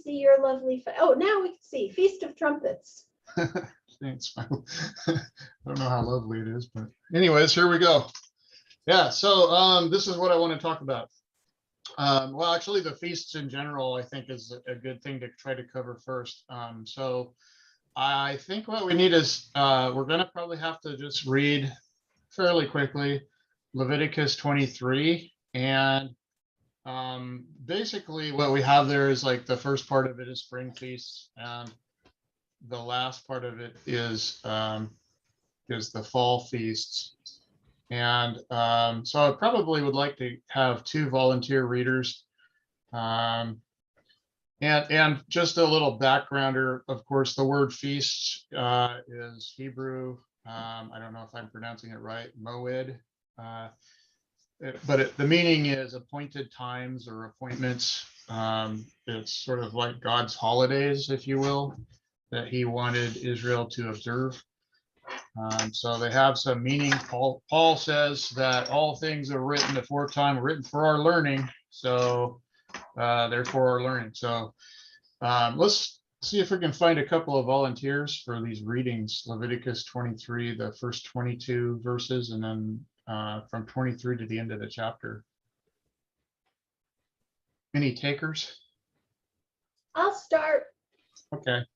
see your lovely face. Oh, now we can see Feast of Trumpets. Thanks. I don't know how lovely it is, but anyways, here we go. Yeah, so this is what I want to talk about. Well, actually, the feasts in general, I think, is a good thing to try to cover first. So I think what we need is we're going to probably have to just read fairly quickly Leviticus 23. And basically what we have there is like the first part of it is spring feasts, and the last part of it is the fall feasts. And so I probably would like to have 2 volunteer readers. And just a little backgrounder, of course, the word feast is Hebrew. I don't know if I'm pronouncing it right, moed. But the meaning is appointed times or appointments. It's sort of like God's holidays, if you will, that he wanted Israel to observe. So they have some meaning. Paul says that all things are written aforetime, written for our learning. So therefore our learning. So let's see if we can find a couple of volunteers for these readings. Leviticus 23, the first 22 verses, and then from 23 to the end of the chapter. Any takers? I'll start. Okay.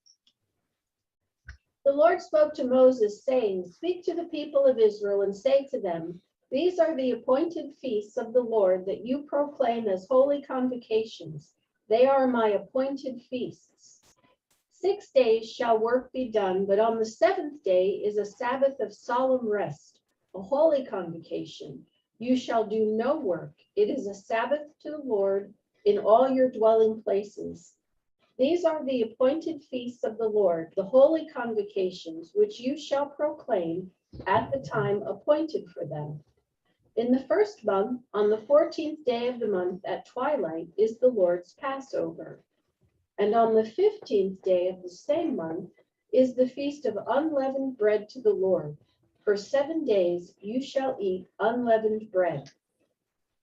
The Lord spoke to Moses, saying, "Speak to the people of Israel and say to them, these are the appointed feasts of the Lord that you proclaim as holy convocations. They are my appointed feasts. 6 days shall work be done, but on the 7th day is a Sabbath of solemn rest, a holy convocation. You shall do no work. It is a Sabbath to the Lord in all your dwelling places. These are the appointed feasts of the Lord, the holy convocations, which you shall proclaim at the time appointed for them. In the 1st month, on the 14th day of the month at twilight, is the Lord's Passover. And on the 15th day of the same month is the feast of unleavened bread to the Lord. For 7 days you shall eat unleavened bread.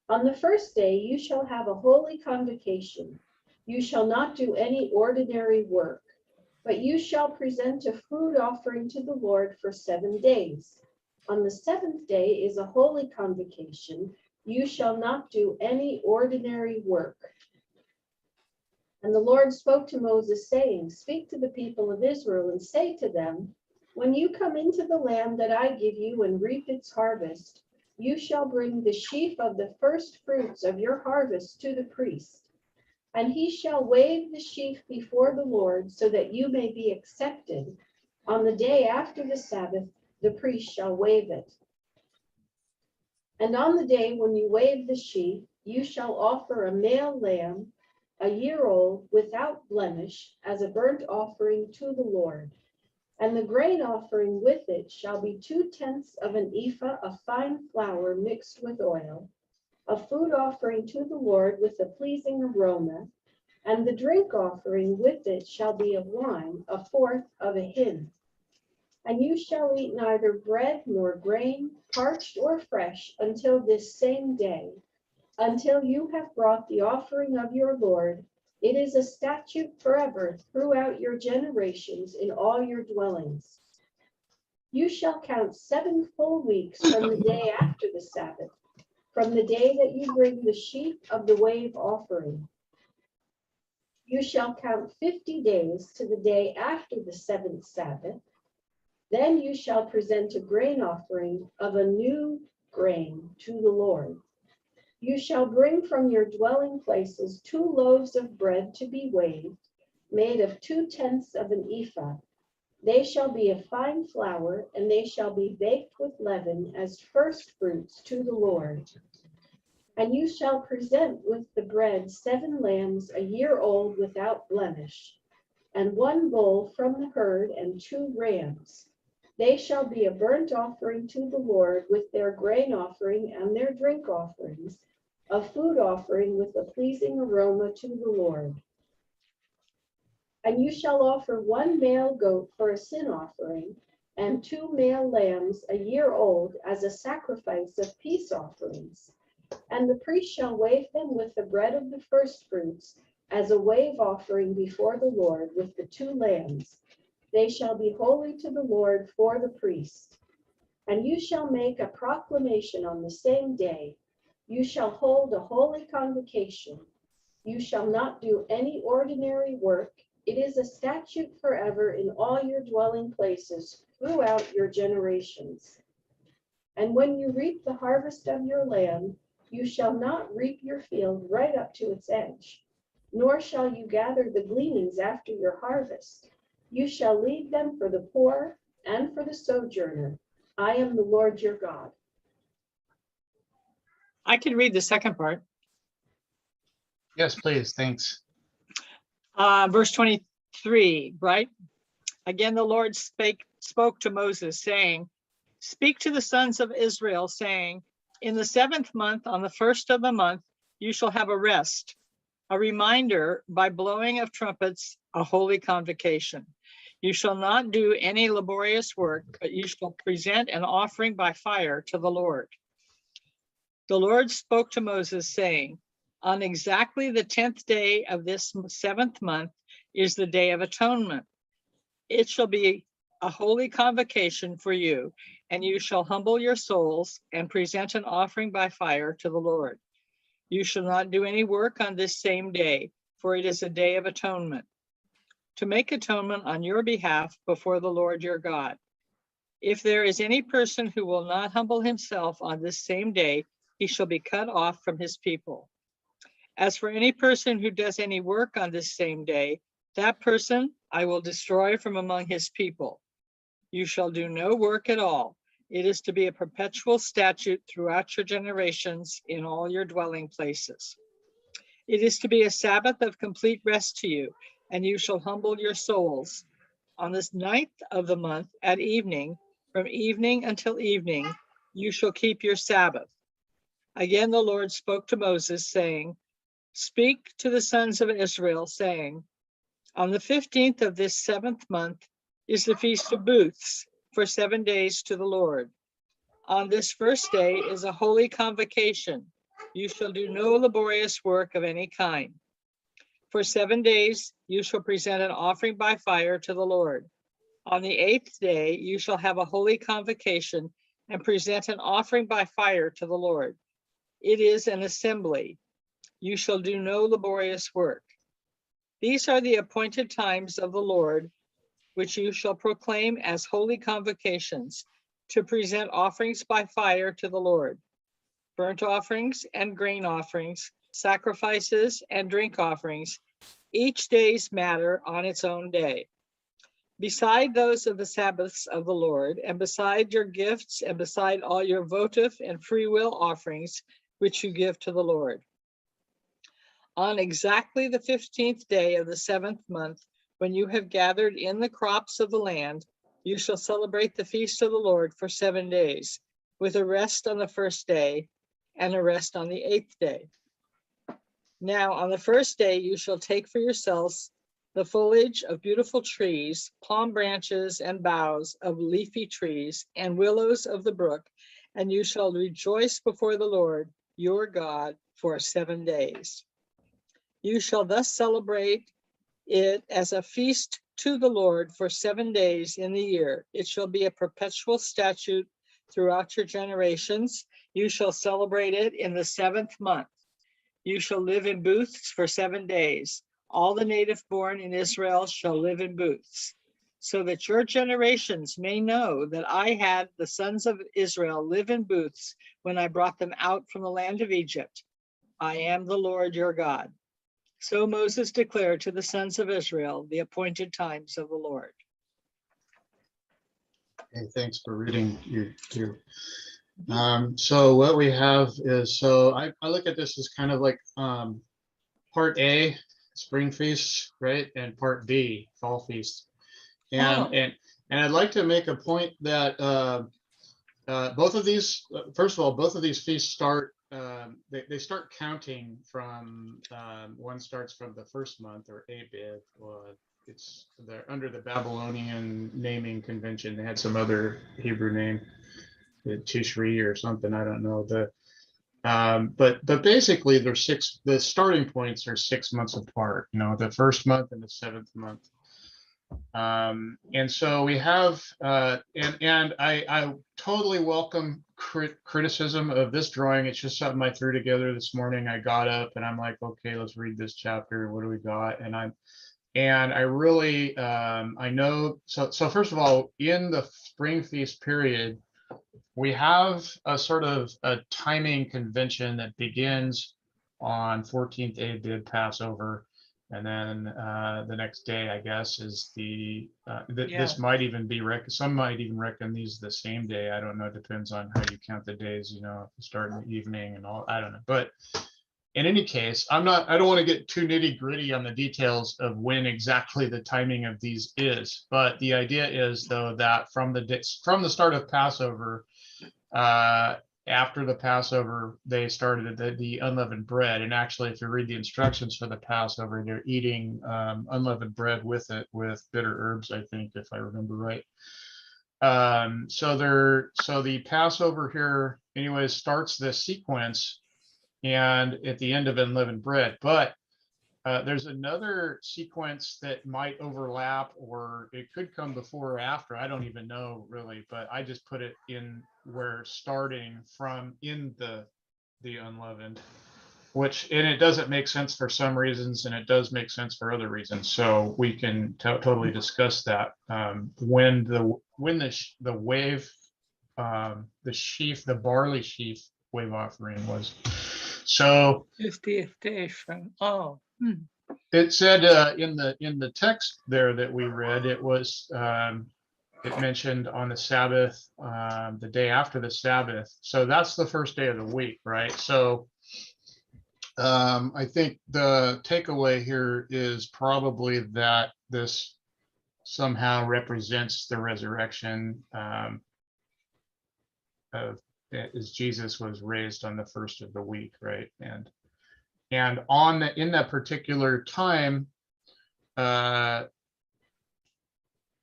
On the 1st day you shall have a holy convocation. You shall not do any ordinary work, but you shall present a food offering to the Lord for 7 days. On the 7th day is a holy convocation. You shall not do any ordinary work. And the Lord spoke to Moses, saying, Speak to the people of Israel and say to them, when you come into the land that I give you and reap its harvest, you shall bring the sheaf of the first fruits of your harvest to the priest. And he shall wave the sheaf before the Lord so that you may be accepted. On the day after the Sabbath, the priest shall wave it. And on the day when you wave the sheaf, you shall offer a male lamb, a year old, without blemish, as a burnt offering to the Lord. And the grain offering with it shall be 2/10 of an ephah of fine flour mixed with oil, a food offering to the Lord with a pleasing aroma, and the drink offering with it shall be of wine, 1/4 of a hin. And you shall eat neither bread nor grain, parched or fresh, until this same day, until you have brought the offering of your Lord. It is a statute forever throughout your generations in all your dwellings. You shall count 7 full weeks from the day after the Sabbath, from the day that you bring the sheaf of the wave offering. You shall count 50 days to the day after the 7th Sabbath. Then you shall present a grain offering of a new grain to the Lord. You shall bring from your dwelling places 2 loaves of bread to be waved, made of 2/10 of an ephah. They shall be of fine flour, and they shall be baked with leaven as first fruits to the Lord. And you shall present with the bread 7 lambs a year old without blemish, and 1 bull from the herd and 2 rams. They shall be a burnt offering to the Lord with their grain offering and their drink offerings, a food offering with a pleasing aroma to the Lord. And you shall offer 1 male goat for a sin offering, and 2 male lambs a year old as a sacrifice of peace offerings. And the priest shall wave them with the bread of the first fruits as a wave offering before the Lord with the 2 lambs. They shall be holy to the Lord for the priest. And you shall make a proclamation on the same day. You shall hold a holy convocation. You shall not do any ordinary work. It is a statute forever in all your dwelling places throughout your generations. And when you reap the harvest of your land, you shall not reap your field right up to its edge, nor shall you gather the gleanings after your harvest. You shall leave them for the poor and for the sojourner. I am the Lord your God. I can read the second part. Yes, please. Thanks. Verse 23, right? Again, the Lord spoke to Moses, saying, "Speak to the sons of Israel, saying, in the 7th month, on the 1st of the month, you shall have a rest, a reminder by blowing of trumpets, a holy convocation. You shall not do any laborious work, but you shall present an offering by fire to the Lord." The Lord spoke to Moses, saying, on exactly the 10th day of this 7th month is the Day of Atonement. It shall be a holy convocation for you, and you shall humble your souls and present an offering by fire to the Lord. You shall not do any work on this same day, for it is a day of atonement, to make atonement on your behalf before the Lord your God. If there is any person who will not humble himself on this same day, he shall be cut off from his people. As for any person who does any work on this same day, that person I will destroy from among his people. You shall do no work at all. It is to be a perpetual statute throughout your generations in all your dwelling places. It is to be a Sabbath of complete rest to you, and you shall humble your souls. On this 9th of the month at evening, from evening until evening, you shall keep your Sabbath. Again, the Lord spoke to Moses, saying, "Speak to the sons of Israel, saying, on the 15th of this 7th month is the Feast of Booths for 7 days to the Lord. On this first day is a holy convocation. You shall do no laborious work of any kind. For 7 days you shall present an offering by fire to the Lord. On the 8th day you shall have a holy convocation and present an offering by fire to the Lord. It is an assembly. You shall do no laborious work. These are the appointed times of the Lord, which you shall proclaim as holy convocations, to present offerings by fire to the Lord, burnt offerings and grain offerings, sacrifices and drink offerings, each day's matter on its own day. Beside those of the Sabbaths of the Lord, and beside your gifts, and beside all your votive and free will offerings, which you give to the Lord. On exactly the 15th day of the 7th month, when you have gathered in the crops of the land, you shall celebrate the feast of the Lord for 7 days, with a rest on the first day and a rest on the 8th day. Now, on the first day, you shall take for yourselves the foliage of beautiful trees, palm branches and boughs of leafy trees, and willows of the brook, and you shall rejoice before the Lord your God for 7 days. You shall thus celebrate it as a feast to the Lord for 7 days in the year. It shall be a perpetual statute throughout your generations. You shall celebrate it in the 7th month. You shall live in booths for 7 days. All the native born in Israel shall live in booths, so that your generations may know that I had the sons of Israel live in booths when I brought them out from the land of Egypt. I am the Lord your God. So Moses declared to the sons of Israel the appointed times of the Lord. Okay, thanks for reading your so what we have is, so I look at this as kind of like part A, spring feast, right? And part B, fall feast. And I'd like to make a point that both of these, first of all, both of these feasts start, they start counting from, one starts from the first month, or Abib. They're under the Babylonian naming convention. They had some other Hebrew name, Tishri or something, I don't know. But basically the starting points are 6 months apart, the first month and the seventh month. And so we have, and I totally welcome criticism of this drawing. It's just something I threw together this morning. I got up and I'm like, okay, let's read this chapter. What do we got? And I really, I know, so first of all, in the spring feast period, we have a sort of a timing convention that begins on 14th Abib Passover. And then the next day, I guess, is this might even be, some might even reckon these the same day. I don't know. It depends on how you count the days, if you start in the evening and all, I don't know. But in any case, I don't want to get too nitty gritty on the details of when exactly the timing of these is. But the idea is, though, that from the start of Passover, after the Passover, they started the unleavened bread. And actually, if you read the instructions for the Passover, they're eating unleavened bread with it, with bitter herbs, I think, if I remember right. So the Passover here, anyways, starts this sequence, and at the end of unleavened bread. But there's another sequence that might overlap, or it could come before or after. I don't even know really, but I just put it in where starting from in the unleavened, and it doesn't make sense for some reasons, and it does make sense for other reasons. So we can totally discuss that when the wave, the sheaf, the barley sheaf wave offering was. So it said in the text there that we read, it was it mentioned on the Sabbath, the day after the Sabbath. So that's the first day of the week, right? So I think the takeaway here is probably that this somehow represents the resurrection as Jesus was raised on the first of the week, right? And in that particular time,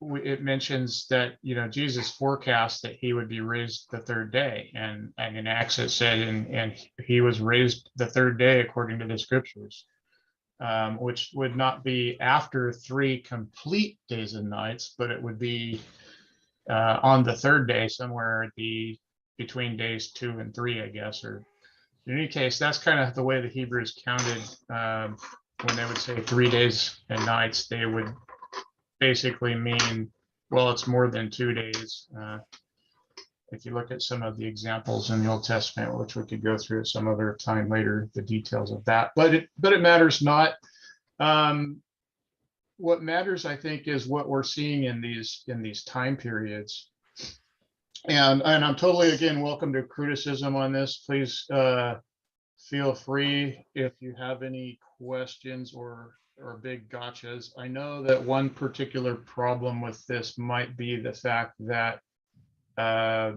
it mentions that Jesus forecast that he would be raised the third day, and in Acts it said, and he was raised the third day according to the scriptures, which would not be after 3 complete days and nights, but it would be on the third day, somewhere between days 2 and 3, I guess. Or in any case, that's kind of the way the Hebrews counted. When they would say 3 days and nights, they would basically mean, well, it's more than 2 days. If you look at some of the examples in the Old Testament, which we could go through at some other time later, the details of that, but it matters not. What matters, I think, is what we're seeing in these time periods. And I'm totally, again, welcome to criticism on this. Please feel free if you have any questions or big gotchas. I know that one particular problem with this might be the fact that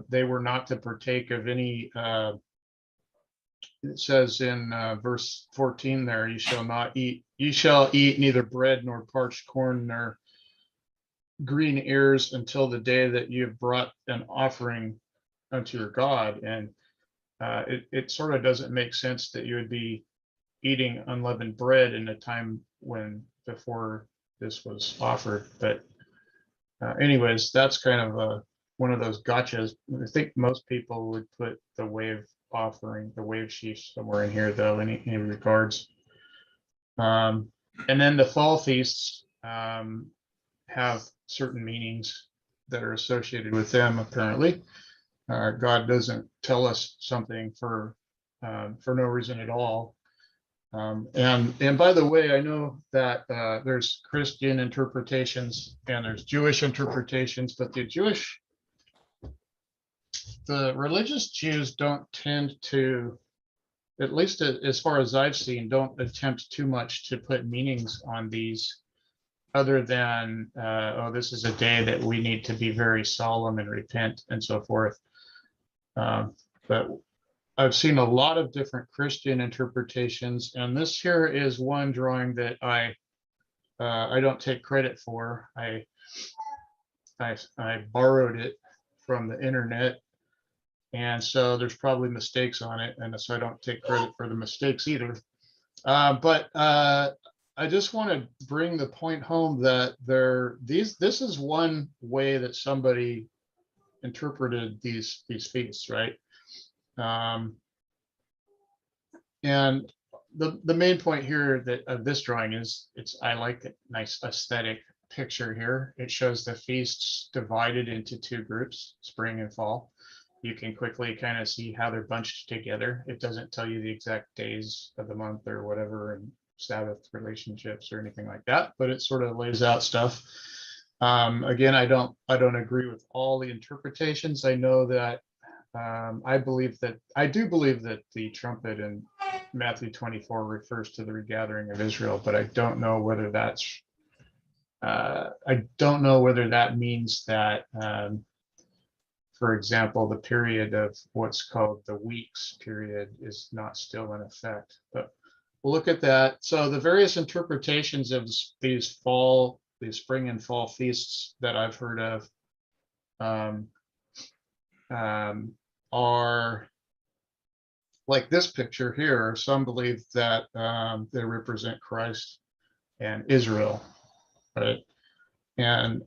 they were not to partake of any, it says in verse 14 there, ye shall eat neither bread nor parched corn nor green ears until the day that you have brought an offering unto your God. And it sort of doesn't make sense that you would be eating unleavened bread in a time before this was offered. But anyways, that's kind of one of those gotchas. I think most people would put the wave offering, the wave sheaf, somewhere in here, though, in any regards. And then the fall feasts have certain meanings that are associated with them, apparently. God doesn't tell us something for no reason at all. And by the way, I know that there's Christian interpretations and there's Jewish interpretations, but the religious Jews don't tend to, at least as far as I've seen, don't attempt too much to put meanings on these, other than, oh, this is a day that we need to be very solemn and repent and so forth. But I've seen a lot of different Christian interpretations, and this here is one drawing that I don't take credit for. I borrowed it from the internet, And so there's probably mistakes on it, and so I don't take credit for the mistakes either. But I just want to bring the point home that this is one way that somebody interpreted these feasts, right? And the main point here that of this drawing is I like the nice aesthetic picture here. It shows the feasts divided into two groups, spring and fall. You can quickly kind of see how they're bunched together. It doesn't tell you the exact days of the month or whatever, and Sabbath relationships or anything like that, but it sort of lays out stuff. Again, I don't agree with all the interpretations. I know that I do believe that the trumpet in Matthew 24 refers to the regathering of Israel, but I don't know whether that means that, for example, the period of what's called the weeks period is not still in effect. But we'll look at that. So the various interpretations of these spring and fall feasts that I've heard of are like this picture here. Some believe that they represent Christ and Israel, right? And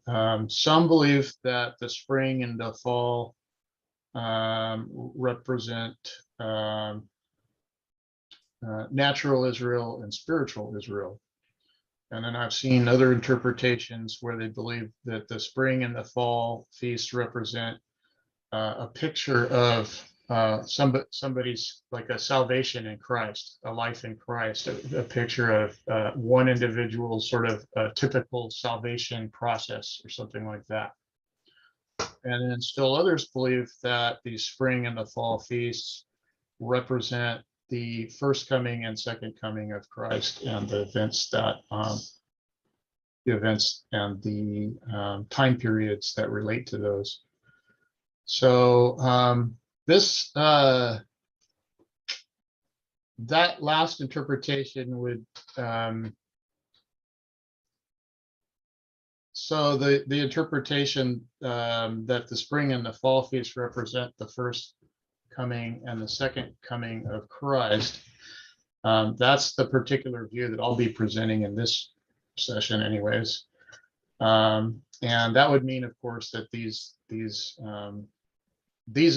some believe that the spring and the fall represent natural Israel and spiritual Israel. And then I've seen other interpretations where they believe that the spring and the fall feasts represent a picture of somebody's, like a salvation in Christ, a life in Christ, a picture of one individual's sort of typical salvation process or something like that. And then still others believe that the spring and the fall feasts represent the first coming and second coming of Christ and the events and the time periods that relate to those. So that last interpretation would so the interpretation that the spring and the fall feasts represent the first coming and the second coming of Christ, that's the particular view that I'll be presenting in this session anyways. And that would mean, of course, that these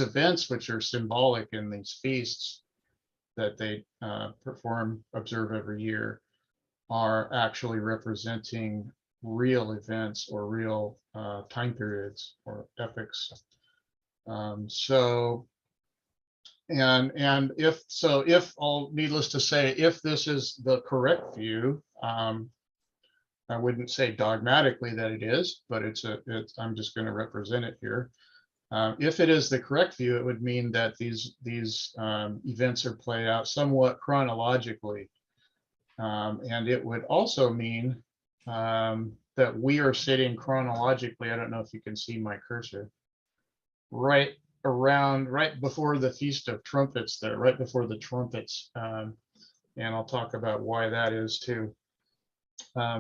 events, which are symbolic in these feasts that they observe every year, are actually representing real events or real time periods or epochs. Needless to say, if this is the correct view, I wouldn't say dogmatically that it is, but I'm just going to represent it here. If it is the correct view, it would mean that these events are played out somewhat chronologically. And it would also mean that we are sitting chronologically, I don't know if you can see my cursor, right before the Feast of Trumpets there, right before the trumpets. And I'll talk about why that is too.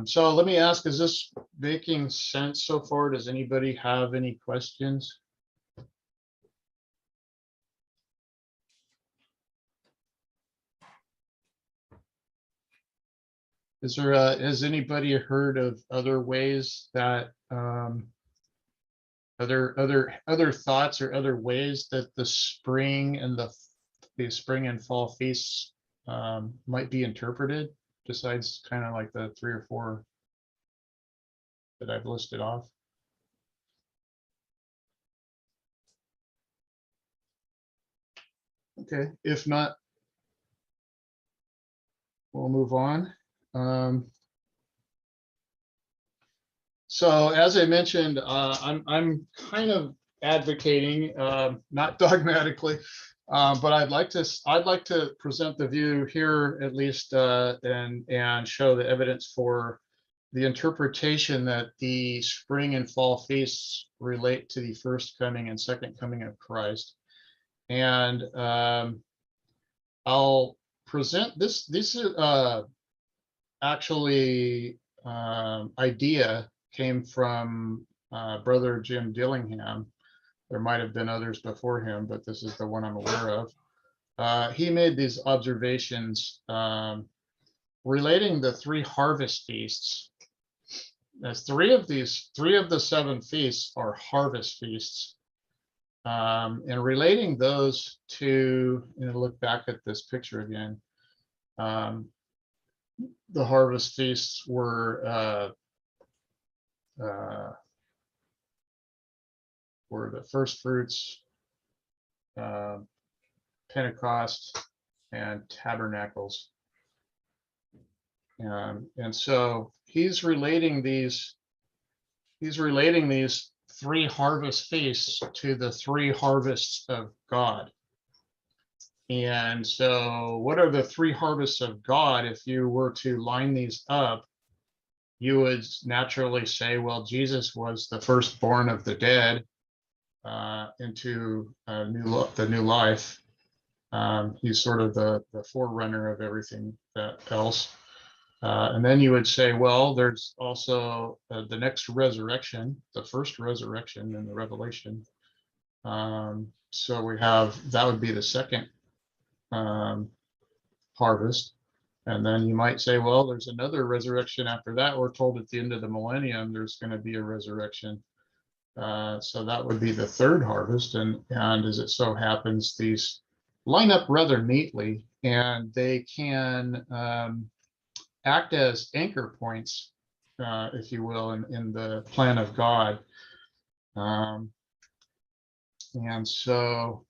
So let me ask, is this making sense so far? Does anybody have any questions? Has anybody heard of other ways that other thoughts or other ways that the spring and the spring and fall feasts might be interpreted, besides kind of like the 3 or 4 that I've listed off? Okay, if not, we'll move on. So as I mentioned, I'm kind of advocating, not dogmatically, but I'd like to present the view here at least, and show the evidence for the interpretation that the spring and fall feasts relate to the first coming and second coming of Christ. And I'll present this actually idea came from Brother Jim Dillingham, There might have been others before him, but this is the one I'm aware of. He made these observations relating the three harvest feasts. As three of the seven feasts are harvest feasts. And relating those to, look back at this picture again. The harvest feasts were the first fruits, Pentecost, and Tabernacles. And so he's relating these three harvest feasts to the three harvests of God. And so what are the three harvests of God? If you were to line these up, you would naturally say, well, Jesus was the firstborn of the dead into the new life. He's sort of the forerunner of everything else. And then you would say, well, there's also the next resurrection, the first resurrection in the Revelation. So we have, that would be the second harvest. And then you might say, well, there's another resurrection after that. We're told at the end of the millennium, there's going to be a resurrection. So that would be the third harvest. And as it so happens, these line up rather neatly, and they can act as anchor points, if you will, in the plan of God. And so,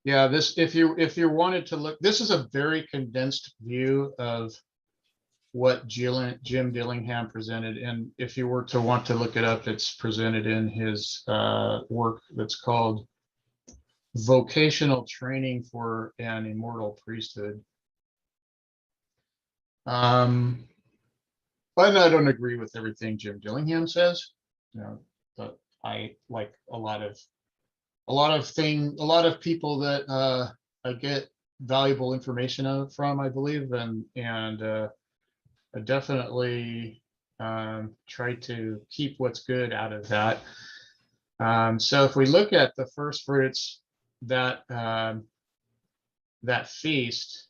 yeah, this, if you wanted to look, this is a very condensed view of what Jim Dillingham presented. And if you were to want to look it up, it's presented in his work that's called Vocational Training for an Immortal Priesthood. But I don't agree with everything Jim Dillingham says, but I like a lot of people that I get valuable information from, I believe, and I definitely try to keep what's good out of that. So if we look at the first fruits, that feast,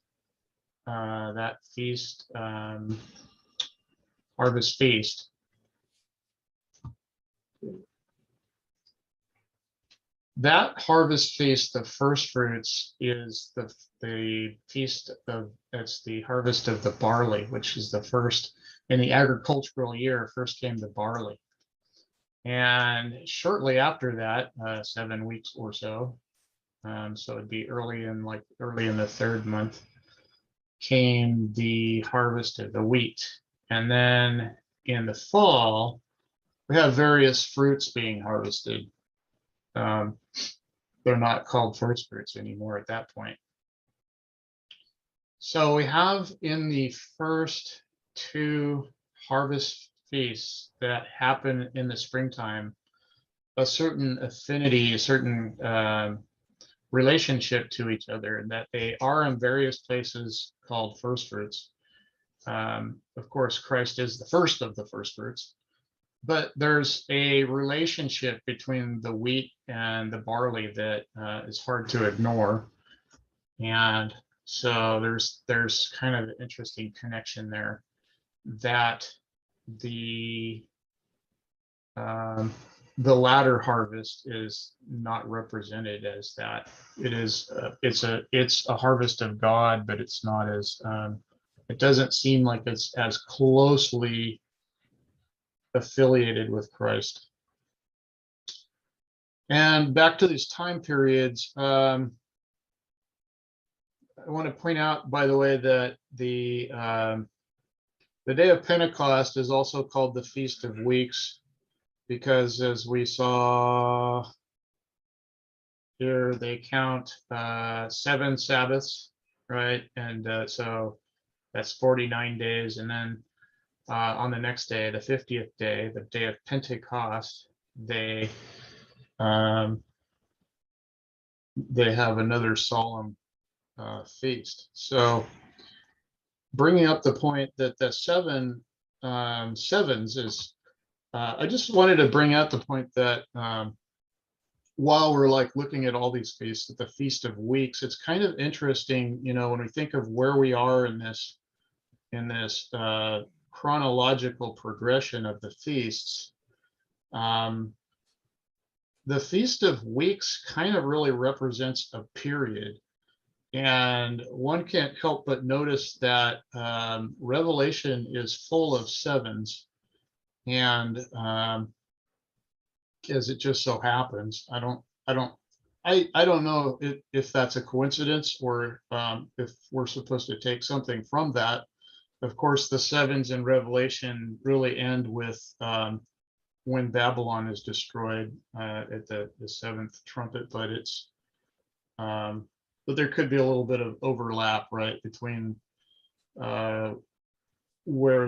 harvest feast, that harvest feast, the first fruits, is the feast of, it's the harvest of the barley, which is the first in the agricultural year. First came the barley, and shortly after that, 7 weeks or so, so it'd be early in the third month, came the harvest of the wheat. And then in the fall, we have various fruits being harvested. They're not called first fruits anymore at that point. So we have in the first two harvest feasts that happen in the springtime a certain affinity, a certain relationship to each other, and that they are in various places called first fruits. Of course, Christ is the first of the first fruits, but there's a relationship between the wheat and the barley that is hard to ignore. And so there's kind of an interesting connection there, that the latter harvest is not represented as that. It's a harvest of God, but it's not as it doesn't seem like it's as closely affiliated with Christ. And back to these time periods, I want to point out, by the way, that the day of Pentecost is also called the Feast of Weeks, because as we saw here, they count 7 Sabbaths, right? And so that's 49 days. And then on the next day, the 50th day, the day of Pentecost, they have another solemn feast. So bringing up the point that the 7 sevens is, I just wanted to bring out the point that while we're like looking at all these feasts, at the Feast of Weeks, it's kind of interesting, when we think of where we are in this chronological progression of the feasts. The Feast of Weeks kind of really represents a period. And one can't help but notice that Revelation is full of sevens. And as it just so happens, I don't know if that's a coincidence, or if we're supposed to take something from that. Of course, the sevens in Revelation really end with when Babylon is destroyed at the seventh trumpet, but but there could be a little bit of overlap, right, between where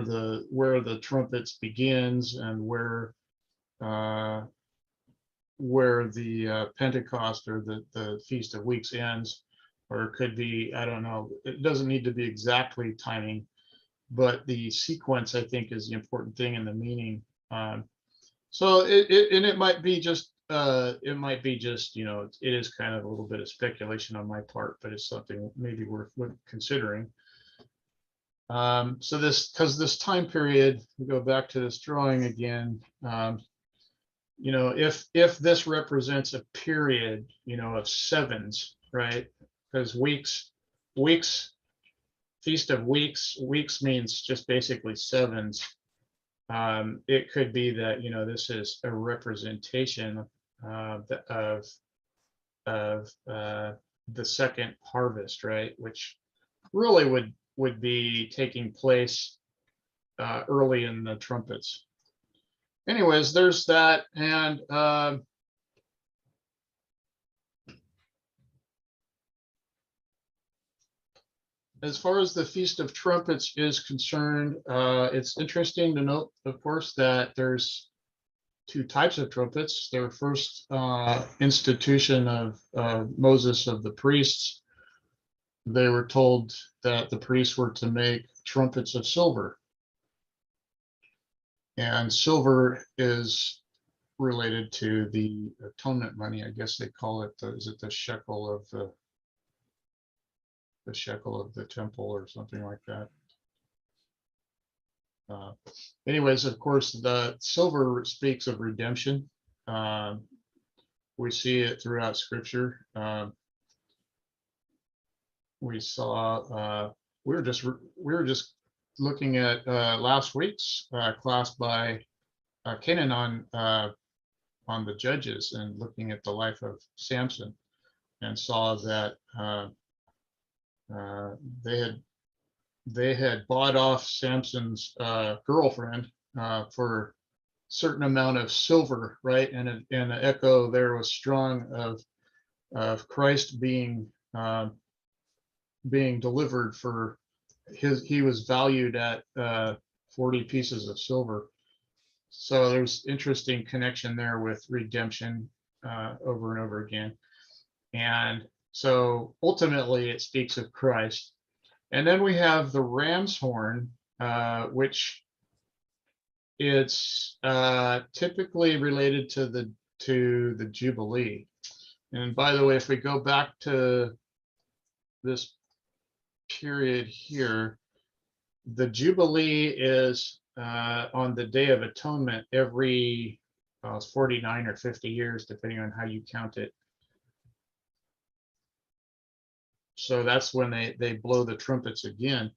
the trumpets begins and where the Pentecost or the Feast of Weeks ends, or it could be, I don't know. It doesn't need to be exactly timing, but the sequence, I think, is the important thing, in the meaning. So it might be just it is kind of a little bit of speculation on my part, but it's something maybe worth considering. So this time period, we go back to this drawing again. If this represents a period, of sevens, right? Because weeks, Feast of Weeks means just basically sevens. It could be that, this is a representation of the second harvest, right? Which really would be taking place early in the trumpets. Anyways, there's that. And as far as the Feast of Trumpets is concerned, it's interesting to note, of course, that there's two types of trumpets. Their first institution of Moses of the priests, they were told that the priests were to make trumpets of silver. And silver is related to the atonement money. I guess they call it, is it the shekel of the temple or something like that. Anyways, of course, the silver speaks of redemption. We see it throughout Scripture. We saw. We were just looking at last week's class by Kenan on the judges, and looking at the life of Samson, and saw that they had bought off Samson's girlfriend for a certain amount of silver, right? And the echo there was strong of Christ being delivered for he was valued at 40 pieces of silver. So there's interesting connection there with redemption over and over again. And so ultimately it speaks of Christ. And then we have the ram's horn, which it's typically related to the Jubilee. And by the way, if we go back to this period here, the Jubilee is on the Day of Atonement every 49 or 50 years, depending on how you count it. So that's when they blow the trumpets again.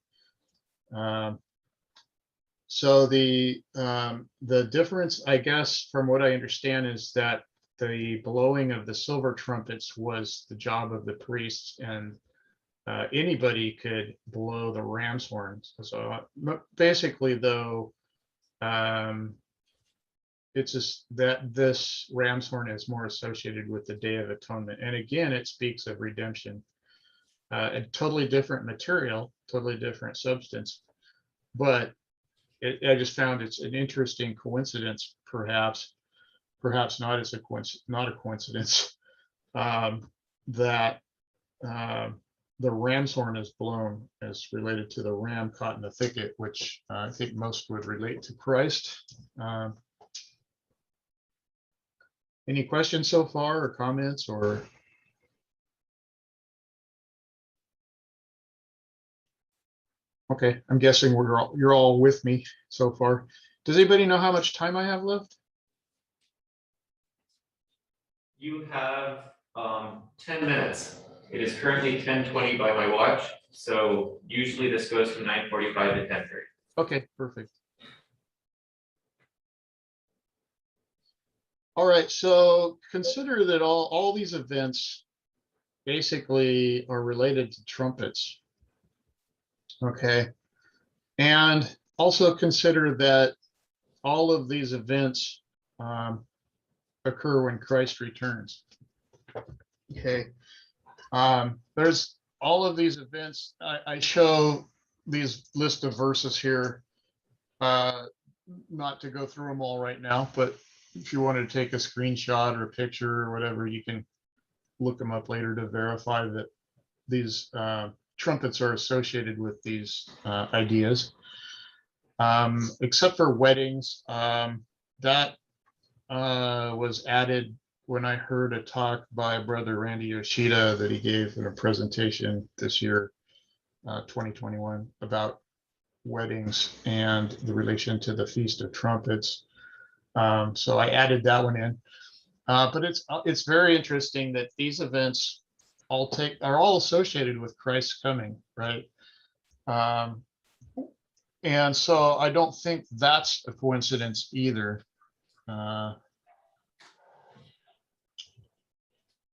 So the difference, I guess, from what I understand, is that the blowing of the silver trumpets was the job of the priests, and anybody could blow the ram's horns. So basically, though, it's just that this ram's horn is more associated with the Day of Atonement. And again, it speaks of redemption. A totally different material, totally different substance, but I just found it's an interesting coincidence, perhaps not as a coincidence, that the ram's horn is blown as related to the ram caught in the thicket, which I think most would relate to Christ. Any questions so far or comments or? Okay, I'm guessing you're all with me so far. Does anybody know how much time I have left? You have 10 minutes. It is currently 10:20 by my watch, so usually this goes from 9:45 to 10:30. Okay, perfect. All right, so consider that all these events basically are related to trumpets. Okay, and also consider that all of these events occur when Christ returns. Okay, there's all of these events. I show these list of verses here, not to go through them all right now, but if you wanted to take a screenshot or a picture or whatever, you can look them up later to verify that these trumpets are associated with these ideas. Except for weddings, that was added when I heard a talk by Brother Randy Yoshida that he gave in a presentation this year, 2021, about weddings and the relation to the Feast of Trumpets. So I added that one in. But it's very interesting that these events are all associated with Christ's coming, right? And so I don't think that's a coincidence either.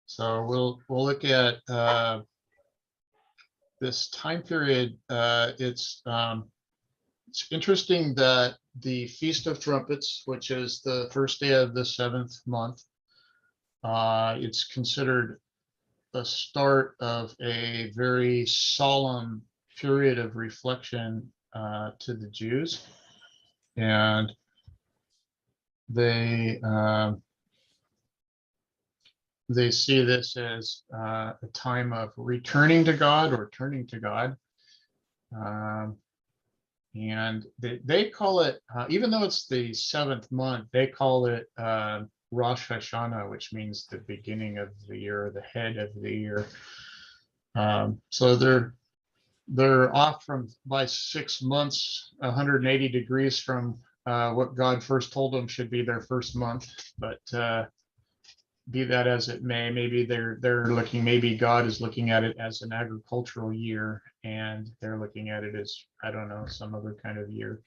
So we'll look at this time period. It's interesting that the Feast of Trumpets, which is the first day of the 7th month, it's considered the start of a very solemn period of reflection to the Jews, and they see this as a time of returning to God or turning to God. And they call it, even though it's the 7th month, they call it Rosh Hashanah, which means the beginning of the year, the head of the year. So they're off by 6 months, 180 degrees from what God first told them should be their first month. But be that as it may, maybe maybe God is looking at it as an agricultural year, and they're looking at it as, I don't know, some other kind of year.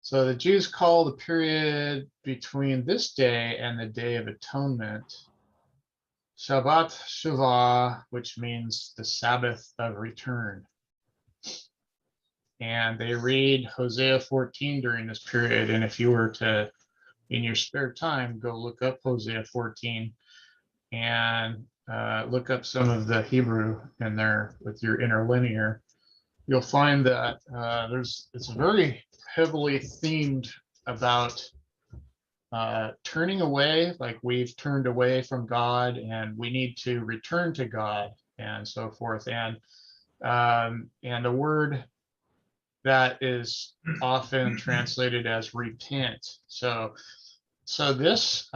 So the Jews call the period between this day and the Day of Atonement Shabbat Shuvah, which means the Sabbath of return. And they read Hosea 14 during this period. And if you were to, in your spare time, go look up Hosea 14 and look up some of the Hebrew in there with your interlinear, you'll find that it's very heavily themed about turning away, like we've turned away from God and we need to return to God and so forth. And a word that is often translated as repent. So this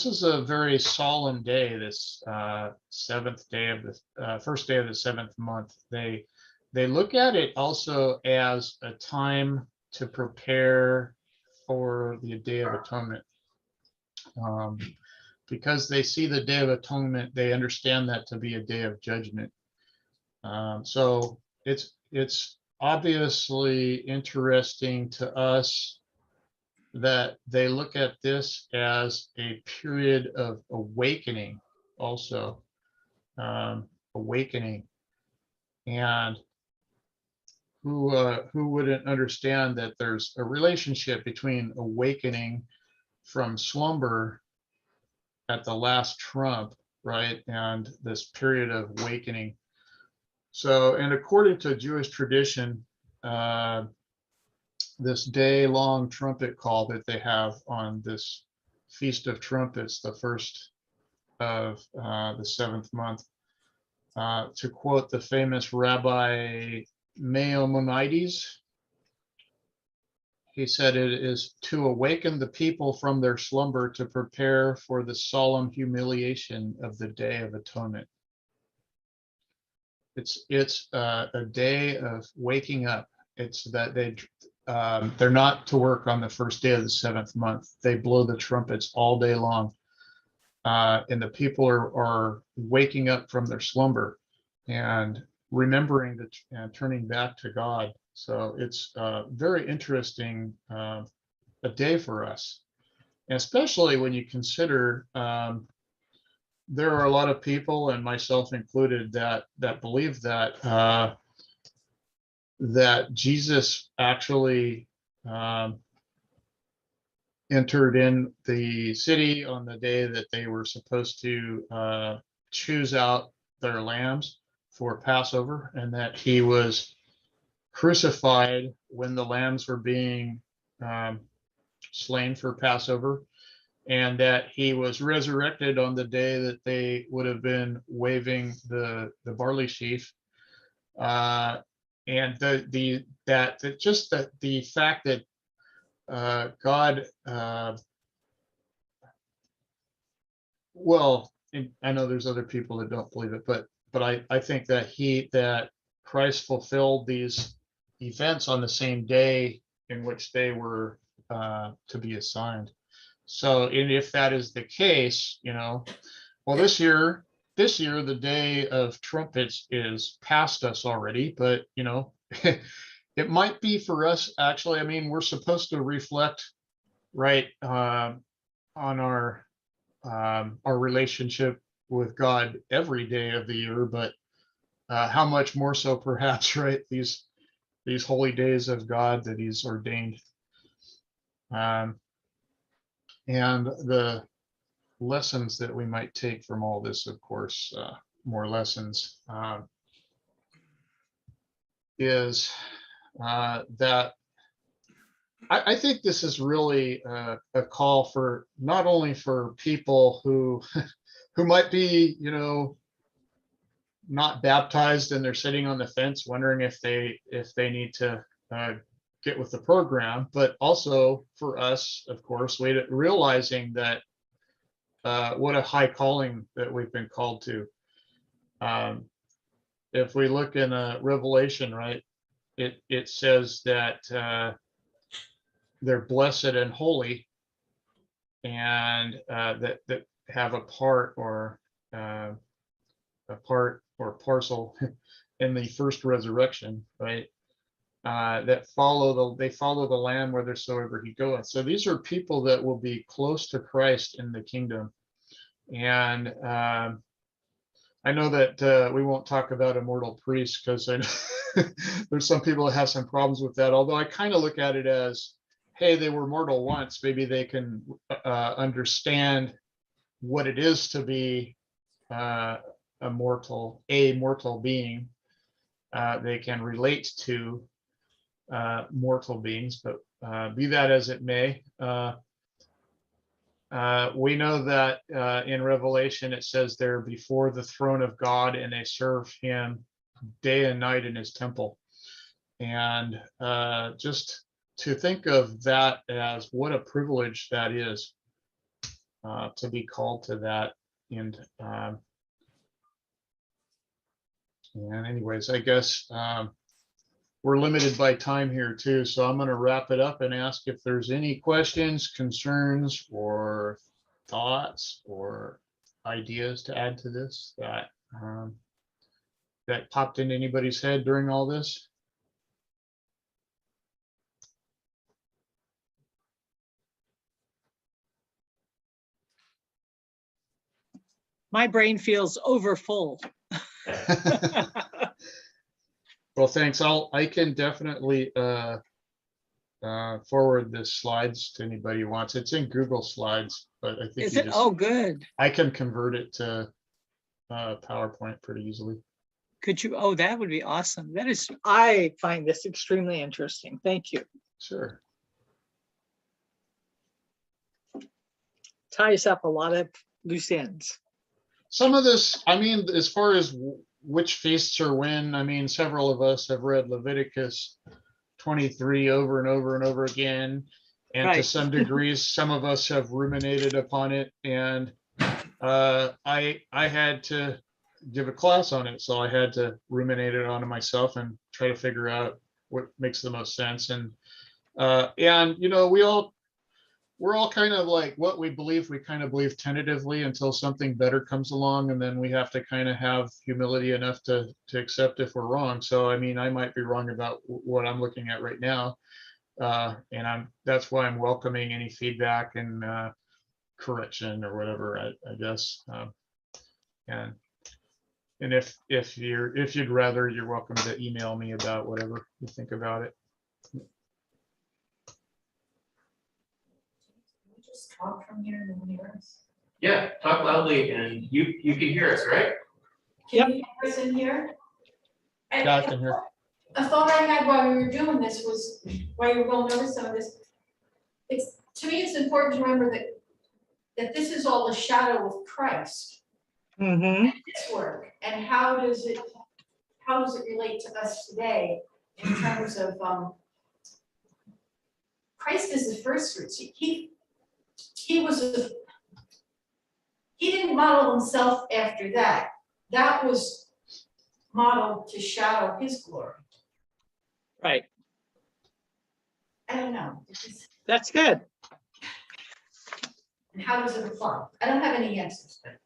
is a very solemn day, this 7th day of the first day of the 7th month. They look at it also as a time to prepare for the Day of Atonement. Because they see the Day of Atonement, they understand that to be a day of judgment. So it's obviously interesting to us that they look at this as a period of awakening also, awakening. And who wouldn't understand that there's a relationship between awakening from slumber at the last trump, right, and this period of awakening. So, and according to Jewish tradition, this day-long trumpet call that they have on this Feast of Trumpets, the first of the 7th month, to quote the famous Rabbi Maimonides, he said it is to awaken the people from their slumber to prepare for the solemn humiliation of the Day of Atonement. It's a day of waking up. It's that they're not to work on the first day of the 7th month. They blow the trumpets all day long. And the people are waking up from their slumber and remembering that and turning back to God. So it's very interesting, a day for us, and especially when you consider there are a lot of people, and myself included, that believe that that Jesus actually entered in the city on the day that they were supposed to choose out their lambs for Passover, and that he was crucified when the lambs were being slain for Passover, and that he was resurrected on the day that they would have been waving the barley sheaf. And the fact that God, well, I know there's other people that don't believe it, but I think that Christ fulfilled these events on the same day in which they were to be assigned. So, and if that is the case, well, this year, the Day of Trumpets is past us already, but it might be for us, actually. I mean, we're supposed to reflect, right, on our relationship with God every day of the year, but how much more so, perhaps, right, these holy days of God that He's ordained. And the lessons that we might take from all this, of course, more lessons, is that I think this is really a call for not only for people who might be, not baptized and they're sitting on the fence wondering if they need to get with the program, but also for us, of course, realizing that what a high calling that we've been called to. If we look in Revelation, right, it says that they're blessed and holy, and that have a part or parcel in the first resurrection, right? That they follow the Lamb whithersoever he goeth. So these are people that will be close to Christ in the kingdom. And I know that we won't talk about immortal priests, because there's some people that have some problems with that. Although I kind of look at it as, hey, they were mortal once. Maybe they can understand what it is to be a mortal being. They can relate to mortal beings, but be that as it may, we know that in Revelation it says they're before the throne of God and they serve him day and night in his temple. And just to think of that as what a privilege that is, to be called to that. And anyways, I guess we're limited by time here too, so I'm going to wrap it up and ask if there's any questions, concerns, or thoughts or ideas to add to this that popped into anybody's head during all this. My brain feels overfull. Well, thanks. I can definitely forward the slides to anybody who wants. It's in Google Slides, but I think Is it? Oh, good. I can convert it to PowerPoint pretty easily. Could you? Oh, that would be awesome. I find this extremely interesting. Thank you. Sure. Ties up a lot of loose ends. Some of this, I mean, as far as which feasts are when, I mean, several of us have read Leviticus 23 over and over and over again. And to Right. some degrees, some of us have ruminated upon it. And I had to give a class on it. So I had to ruminate it onto myself and try to figure out what makes the most sense. And you know, we're all kind of like what we kind of believe tentatively until something better comes along, and then we have to kind of have humility enough to accept if we're wrong. So I mean, I might be wrong about what I'm looking at right now, and that's why I'm welcoming any feedback and correction or whatever, I guess. And if you'd rather, you're welcome to email me about whatever you think about it. Just talk from here and then hear us. Yeah, talk loudly and you can hear us, right? Yep. Can you hear us in here? Yeah, I can hear. A thought I had while we were doing this was, while you were going over some of this, to me, it's important to remember that this is all a shadow of Christ, Mm-hmm. His work, and how does it relate to us today in terms of, Christ is the first fruits. He didn't model himself after that. That was modeled to shadow his glory. Right. I don't know. That's good. And how does it apply? I don't have any answers, but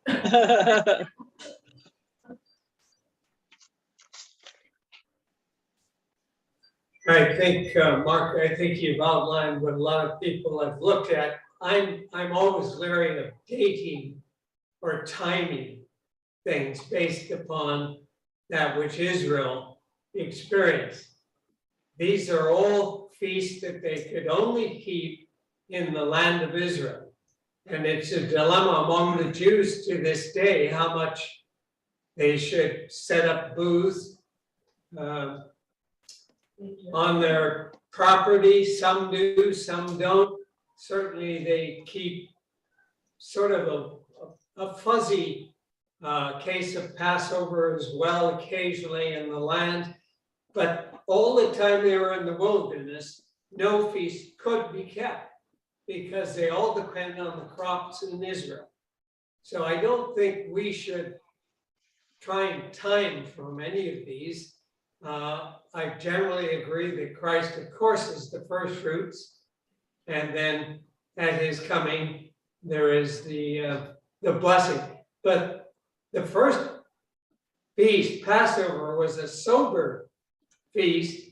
I think, Mark, I think you've outlined what a lot of people have looked at. I'm always leery of dating or timing things based upon that which Israel experienced. These are all feasts that they could only keep in the land of Israel. And it's a dilemma among the Jews to this day, how much they should set up booths on their property. Some do, some don't. Certainly they keep sort of a fuzzy case of Passover as well occasionally in the land. But all the time they were in the wilderness, no feast could be kept because they all depend on the crops in Israel. So I don't think we should try and time from any of these. I generally agree that Christ, of course, is the first fruits, and then at his coming, there is the blessing. But the first feast, Passover, was a sober feast.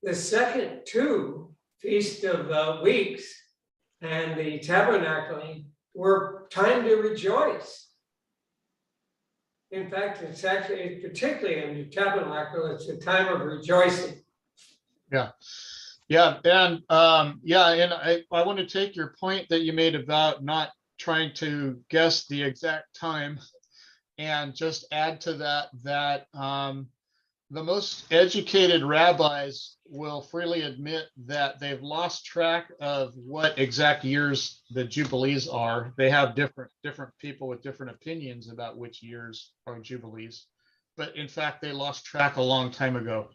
The second two, Feast of Weeks and the Tabernacling, were time to rejoice. In fact, it's actually, particularly in the Tabernacle, it's a time of rejoicing. Yeah. Yeah. And and I want to take your point that you made about not trying to guess the exact time and just add to that the most educated rabbis will freely admit that they've lost track of what exact years the Jubilees are. They have different people with different opinions about which years are Jubilees, but in fact, they lost track a long time ago.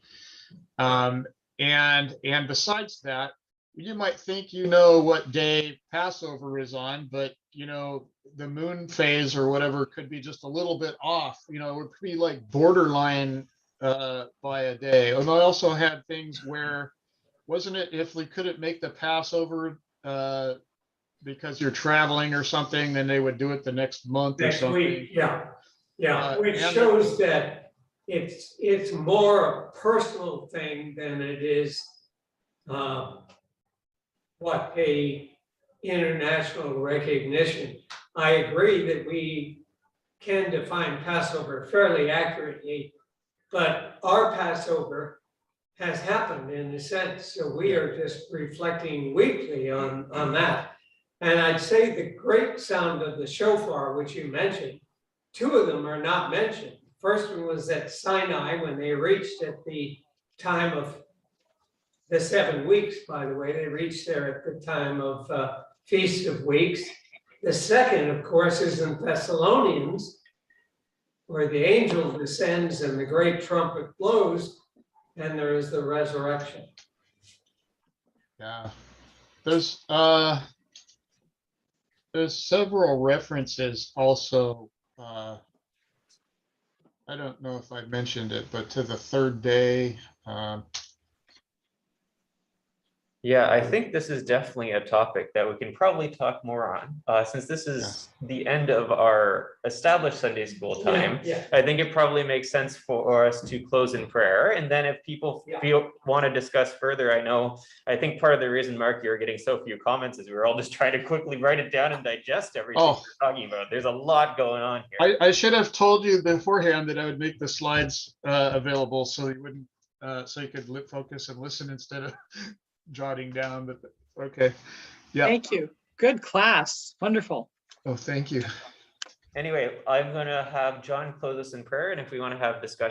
And besides that, you might think you know what day Passover is on, but you know, the moon phase or whatever could be just a little bit off. You know, it could be like borderline by a day. And I also had things where, wasn't it, if we couldn't make the Passover because you're traveling or something, then they would do it the next month or Next something. week, yeah, which and shows that it's more a personal thing than it is a international recognition. I agree that we can define Passover fairly accurately, but our Passover has happened in a sense, so we are just reflecting weekly on that. And I'd say the great sound of the shofar, which you mentioned, two of them are not mentioned. First one was at Sinai when they reached at the time of the 7 weeks, by the way, they reached there at the time of Feast of Weeks. The second, of course, is in Thessalonians, where the angel descends and the great trumpet blows, and there is the resurrection. Yeah. There's several references also, I don't know if I mentioned it, but to the third day. Yeah, I think this is definitely a topic that we can probably talk more on, since this is the end of our established Sunday school time. Yeah. I think it probably makes sense for us to close in prayer, and then if people want to discuss further, I think part of the reason, Mark, you're getting so few comments is we were all just trying to quickly write it down and digest everything we're talking about. There's a lot going on here. I should have told you beforehand that I would make the slides available so you wouldn't, so you could focus and listen instead of jotting down, but okay. Yeah. Thank you. Good class. Wonderful. Oh, thank you. Anyway, I'm gonna have John close us in prayer, and if we want to have discussion